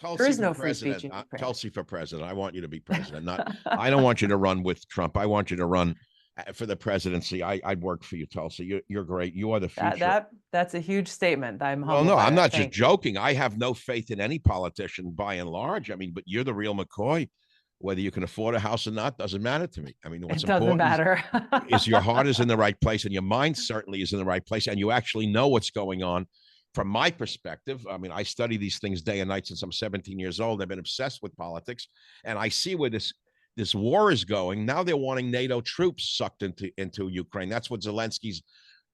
There Tulsi is for no free speech president. in Ukraine. Tulsi for president. I want you to be president. Not. I don't want you to run with Trump. I want you to run for the presidency. I'd work for you, Tulsi. You're great. You are the future. That's a huge statement. I'm Well, humbled no, by I'm that. not just Thank you. joking. I have no faith in any politician by and large. I mean, but you're the real McCoy. Whether you can afford a house or not doesn't matter to me. I mean, what's It doesn't important matter. is your heart is in the right place and your mind certainly is in the right place, and you actually know what's going on. From my perspective, I mean, I study these things day and night since I'm 17 years old. I've been obsessed with politics, and I see where this war is going. Now they're wanting NATO troops sucked into Ukraine. That's what Zelensky's,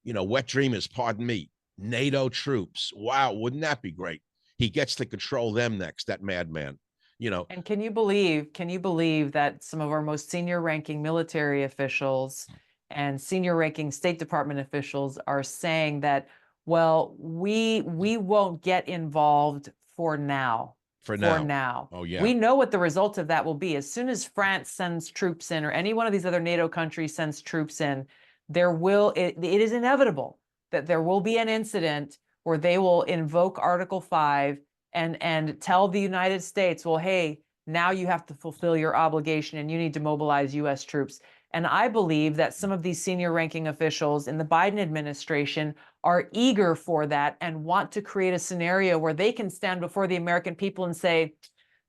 wet dream is. Pardon me, NATO troops. Wow, wouldn't that be great? He gets to control them next. That madman. And can you believe that some of our most senior ranking military officials and senior ranking State Department officials are saying that, well, we won't get involved for now. For For now. now. Oh, yeah. We know what the result of that will be. As soon as France sends troops in, or any one of these other NATO countries sends troops in, it is inevitable that there will be an incident where they will invoke Article 5 and tell the United States, well, hey, now you have to fulfill your obligation and you need to mobilize US troops. And I believe that some of these senior ranking officials in the Biden administration are eager for that and want to create a scenario where they can stand before the American people and say,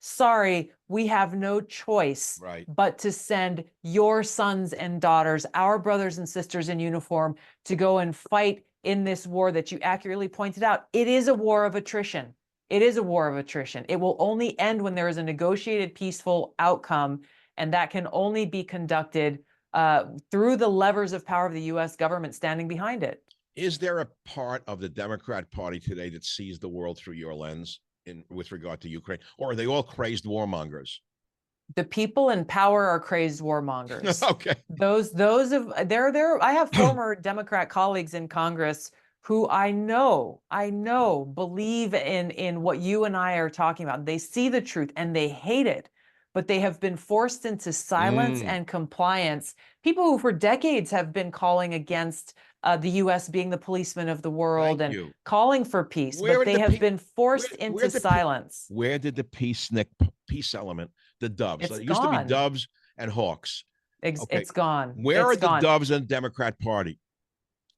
sorry, we have no choice but to send your sons and daughters, our brothers and sisters in uniform, to go and fight in this war that you accurately pointed out. It is a war of attrition. It is a war of attrition. It will only end when there is a negotiated, peaceful outcome, and that can only be conducted through the levers of power of the U.S. government standing behind it. Is there a part of the Democrat Party today that sees the world through your lens with regard to Ukraine, or are they all crazed warmongers? The people in power are crazed warmongers. Okay. I have former Democrat colleagues in Congress who I know believe in what you and I are talking about. They see the truth and they hate it, but they have been forced into silence and compliance. People who for decades have been calling against the U.S. being the policeman of the world and calling for peace, but they have been forced into silence. Where did the peace element, the doves? It's It used gone. to be doves and hawks. It's gone. Where are the doves in the Democrat Party?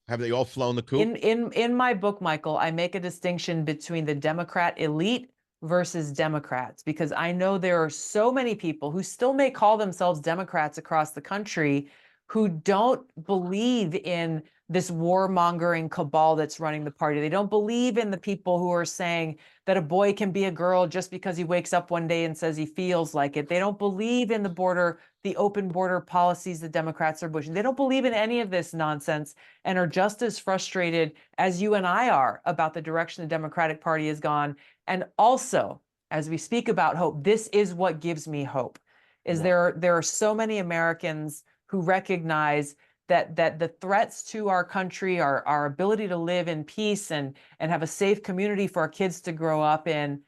Have they all flown the coop? In my book, Michael, I make a distinction between the Democrat elite versus Democrats, because I know there are so many people who still may call themselves Democrats across the country who don't believe in this warmongering cabal that's running the party. They don't believe in the people who are saying that a boy can be a girl just because he wakes up one day and says he feels like it. They don't believe in the open border policies the Democrats are pushing. They don't believe in any of this nonsense and are just as frustrated as you and I are about the direction the Democratic Party has gone. And also, as we speak about hope, this is what gives me hope, is there are so many Americans who recognize that the threats to our country, our ability to live in peace and have a safe community for our kids to grow up in,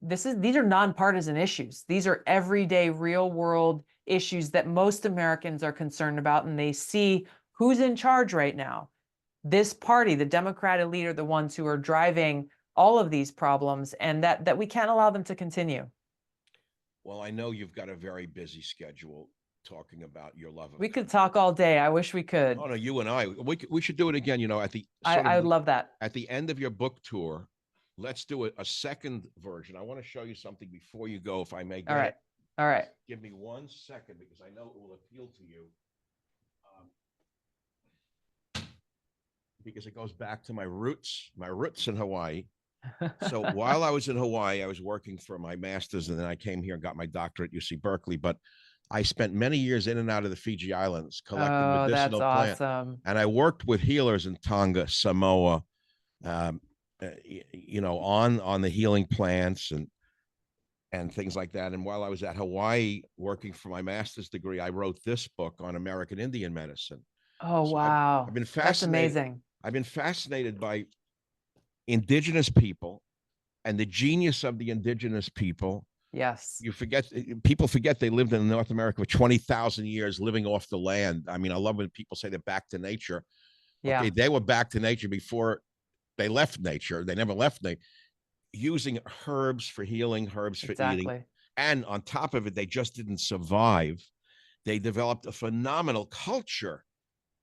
these are nonpartisan issues. These are everyday, real world issues that most Americans are concerned about, and they see who's in charge right now. This party, the Democrat elite, are the ones who are driving all of these problems, and that we can't allow them to continue. Well, I know you've got a very busy schedule talking about your love of we could talk all day. I wish we could. Oh no, you and I, we should do it again. At the I would love that. At the end of your book tour, let's do a second version. I want to show you something before you go, if I may. All right. All right. Give me 1 second because I know it will appeal to you. Because it goes back to my roots in Hawaii. So while I was in Hawaii, I was working for my master's, and then I came here and got my doctorate at UC Berkeley. But I spent many years in and out of the Fiji Islands collecting medicinal plants. Awesome. And I worked with healers in Tonga, Samoa, on the healing plants and things like that. And while I was at Hawaii working for my master's degree, I wrote this book on American Indian medicine. Oh, so wow. I've been fascinated. That's amazing. I've been fascinated by indigenous people and the genius of the indigenous people. Yes. People forget they lived in North America for 20,000 years living off the land. I mean, I love when people say they're back to nature. Yeah. Okay, they were back to nature before they left nature. They never left nature. using herbs for healing, herbs for eating. Exactly. And on top of it, they just didn't survive. They developed a phenomenal culture,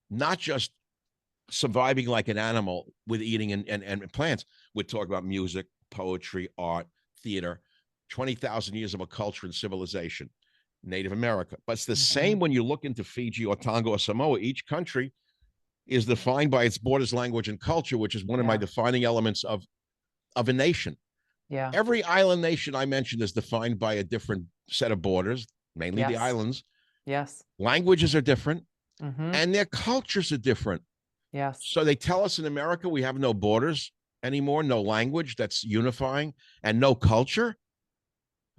not just surviving like an animal with eating and plants. We're talking about music, poetry, art, theater, 20,000 years of a culture and civilization, Native America. But it's the Hmm. same when you look into Fiji or Tonga or Samoa. Each country is defined by its borders, language, and culture, which is one of my Yeah. defining elements of a nation. Yeah. Every island nation I mentioned is defined by a different set of borders, mainly the Yes. islands. Yes. Languages are different, Hmm. and their cultures are different. Yes. So they tell us in America we have no borders anymore, no language that's unifying, and no culture.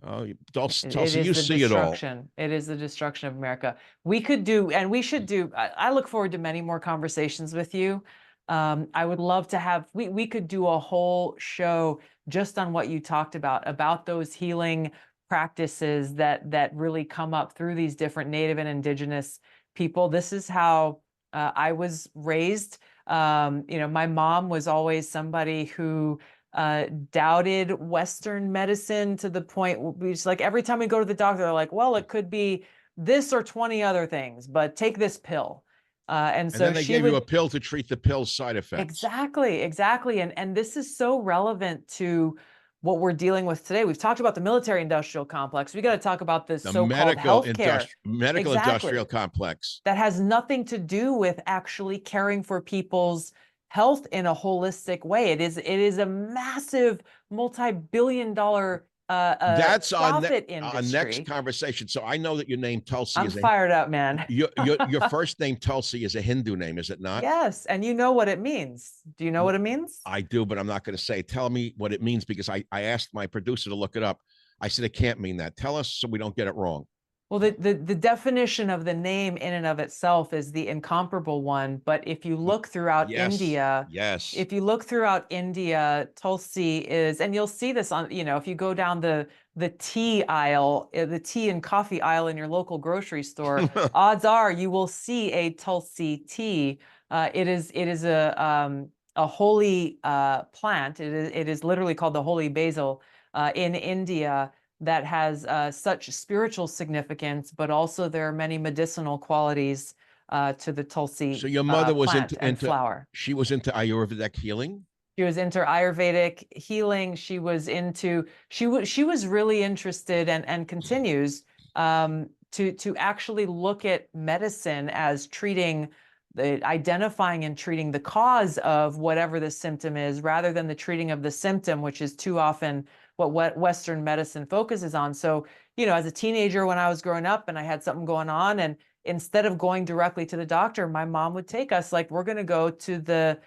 Oh, It Tulsi, is you the see it all. destruction. It is the destruction of America. We could do, and we should do. I look forward to many more conversations with you. I would love to have. We could do a whole show just on what you talked about those healing practices that really come up through these different Native and Indigenous people. This is how I was raised. My mom was always somebody who doubted Western medicine to the point we just like every time we go to the doctor, they're like, well, it could be this or 20 other things, but take this pill. And And so then they she gave you a would pill to treat the pill's side effects. exactly. And this is so relevant to what we're dealing with today. We've talked about the military industrial complex. We got to talk about the The so-called healthcare. medical industrial Exactly. complex. That has nothing to do with actually caring for people's health in a holistic way. It is a massive multi-billion dollar That's profit our next industry. conversation. So I know that your name Tulsi I'm is a fired up, man. your first name Tulsi is a Hindu name, is it not? Yes, and you know what it means. Do you know what it means? I do, but I'm not going to say. Tell me what it means because I asked my producer to look it up. I said it can't mean that. Tell us so we don't get it wrong. Well, the definition of the name in and of itself is the incomparable one. But if you look throughout Yes, India, yes. Tulsi is, and you'll see this on, if you go down the tea aisle, the tea and coffee aisle in your local grocery store, odds are you will see a Tulsi tea. It is a holy plant. It is literally called the holy basil in India that has such spiritual significance, but also there are many medicinal qualities to the So Tulsi your mother was plant and into flower. she was into Ayurvedic healing. She was into Ayurvedic healing. She was really interested and continues to actually look at medicine as identifying and treating the cause of whatever the symptom is, rather than the treating of the symptom, which is too often what Western medicine focuses on. So, as a teenager when I was growing up and I had something going on, and instead of going directly to the doctor, my mom would take us like, we're going to go to the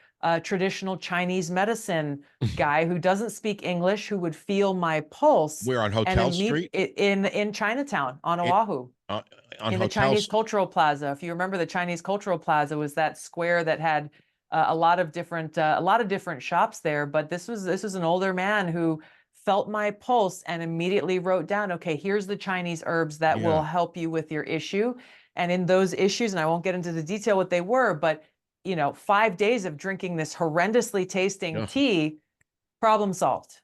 traditional Chinese medicine guy who doesn't speak English, who would feel my pulse We're on and Hotel Street. in Chinatown on It Oahu. uh, on In the Chinese hotels. Cultural Plaza. If you remember, the Chinese Cultural Plaza was that square that had a lot of different shops there. But this was an older man who felt my pulse and immediately wrote down, okay, here's the Chinese herbs that will Yeah. help you with your issue. And in those issues, and I won't get into the detail what they were, but 5 days of drinking this horrendously tasting Yeah. tea, problem solved.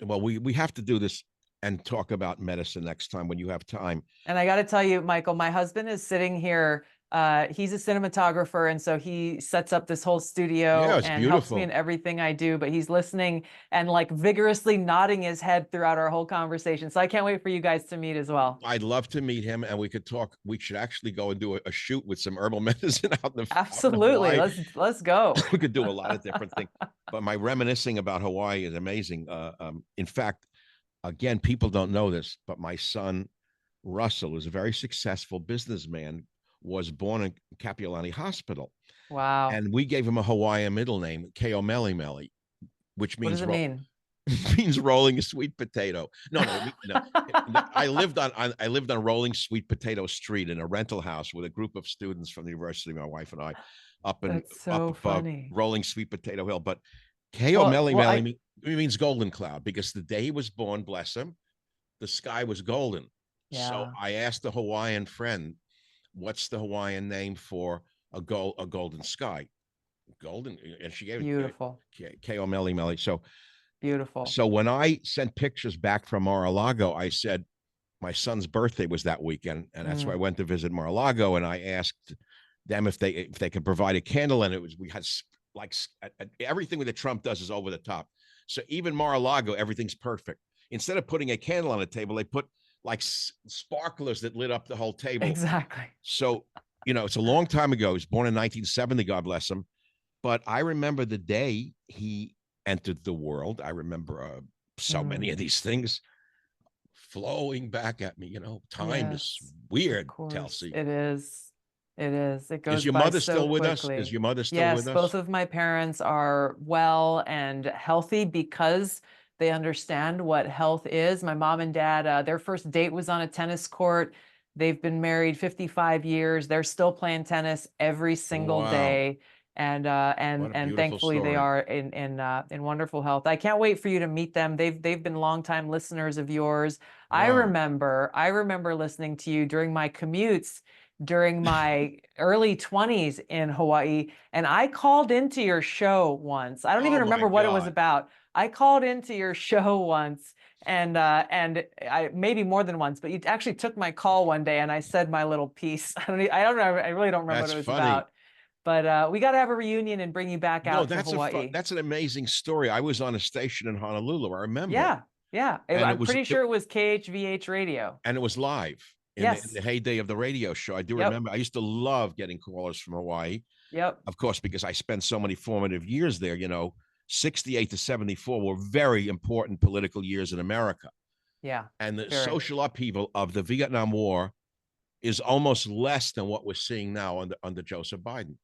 Well, we have to do this and talk about medicine next time when you have time. And I got to tell you, Michael, my husband is sitting here. He's a cinematographer, and so he sets up this whole Yeah, studio it's and helps me in beautiful. everything I do. But he's listening and like vigorously nodding his head throughout our whole conversation. So I can't wait for you guys to meet as well. I'd love to meet him, and we could talk. We should actually go and do a shoot with some herbal medicine out in Absolutely. Hawaii. Let's go. We could do a lot of different things. But my reminiscing about Hawaii is amazing. In fact, again, people don't know this, but my son Russell, who's a very successful businessman, was born in Kapiolani Hospital, Wow. and we gave him a Hawaiian middle name, Keo Meli Meli, which What does means it mean? means rolling a sweet potato. No, no. I lived on Rolling Sweet Potato Street in a rental house with a group of students from the university, my wife and I, That's up so above funny. Rolling Sweet Potato Hill. But Keo Well, Meli well, Meli means golden cloud because the day he was born, bless him, the sky was golden. So yeah. I asked a Hawaiian friend, "What's the Hawaiian name for a golden sky?" golden, and she gave it Beautiful. K.O. Melly Melly. Beautiful. So when I sent pictures back from Mar-a-Lago, I said my son's birthday was that weekend, and that's why I went to visit Mar-a-Lago, and I asked them if they could provide a candle, and we had like everything that Trump does is over the top. So even Mar-a-Lago, everything's perfect. Instead of putting a candle on the table, they put like sparklers that lit up the whole table. Exactly. So, it's a long time ago. He was born in 1970, God bless him. But I remember the day he entered the world. I remember so many of these things flowing back at me. Time is weird, Tulsi. It is. It is. It goes Is your by mother so still with us? quickly. Is your mother still Yes, with us? both of my parents are well and healthy because they understand what health is. My mom and dad, their first date was on a tennis court. They've been married 55 years. They're still playing tennis every single day. And thankfully they are in wonderful health. I can't wait for you to meet them. They've been longtime listeners of yours. Wow. I remember listening to you during my commutes during my early 20s in Hawaii, and I called into your show once. I don't even remember what it was about. I called into your show once, and I maybe more than once, but you actually took my call one day, and I said my little piece. I don't know. I really don't remember what it was about. But we got to have a reunion and bring you back out to Hawaii. That's an amazing story. I was on a station in Honolulu. I remember. Yeah. I'm pretty sure it was KHVH radio. And it was live. In the heyday of the radio show. I do remember. I used to love getting callers from Hawaii. Yep. Of course, because I spent so many formative years there. 68 to 74 were very important political years in America. Yeah. And the social upheaval of the Vietnam War is almost less than what we're seeing now under Joseph Biden.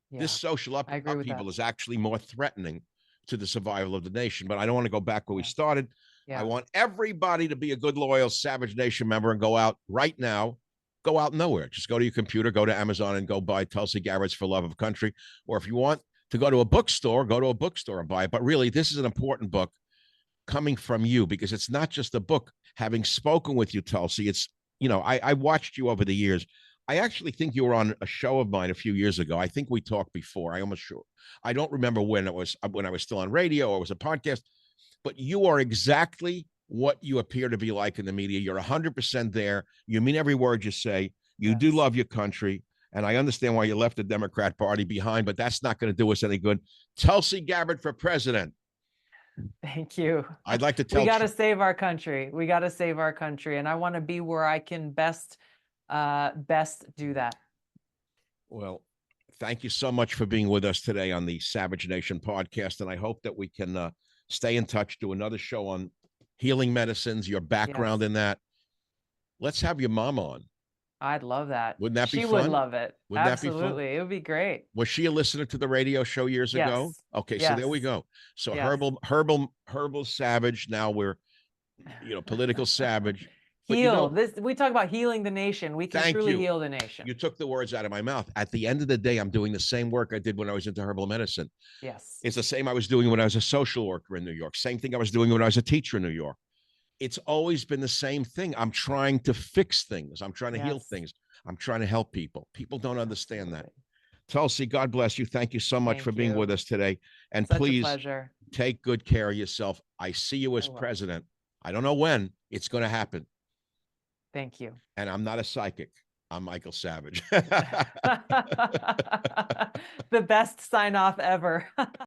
Yeah. This social upheaval is actually more threatening to the survival of the nation. But I don't want to go back where we started. I want everybody to be a good, loyal Savage Nation member and go out right now. Go out nowhere. Just go to your computer, go to Amazon, and go buy Tulsi Gabbard's For Love of Country. Or if you want to go to a bookstore, go to a bookstore and buy it. But really, this is an important book coming from you, because it's not just a book. Having spoken with you, Tulsi, it's, I watched you over the years. I actually think you were on a show of mine a few years ago. I think we talked before. I don't remember when I was still on radio or it was a podcast. But you are exactly what you appear to be like in the media. You're 100% there. You mean every word you say. You do love your country. And I understand why you left the Democrat Party behind, but that's not going to do us any good. Tulsi Gabbard for president. Thank you. I'd like to tell we got to save our country. We got to save our country. And I want to be where I can best do that. Well, thank you so much for being with us today on the Savage Nation podcast. And I hope that we can stay in touch, do another show on healing medicines, your background in that. Let's have your mom on. I'd love that. Wouldn't that be fun? She would love it. Wouldn't Absolutely. that be fun? It would be great. Was she a listener to the radio show years ago? Okay, so there we go. So herbal savage. Now we're, political savage. Heal. We talk about healing the nation. We can truly heal the nation. You took the words out of my mouth. At the end of the day, I'm doing the same work I did when I was into herbal medicine. Yes. It's the same I was doing when I was a social worker in New York. Same thing I was doing when I was a teacher in New York. It's always been the same thing. I'm trying to fix things. I'm trying to heal things. I'm trying to help people. People don't understand that. Tulsi, God bless you. Thank you so much for being with us today. And please take good care of yourself. I see you as president. I don't know when it's going to happen. Thank you. And I'm not a psychic. I'm Michael Savage. The best sign off ever.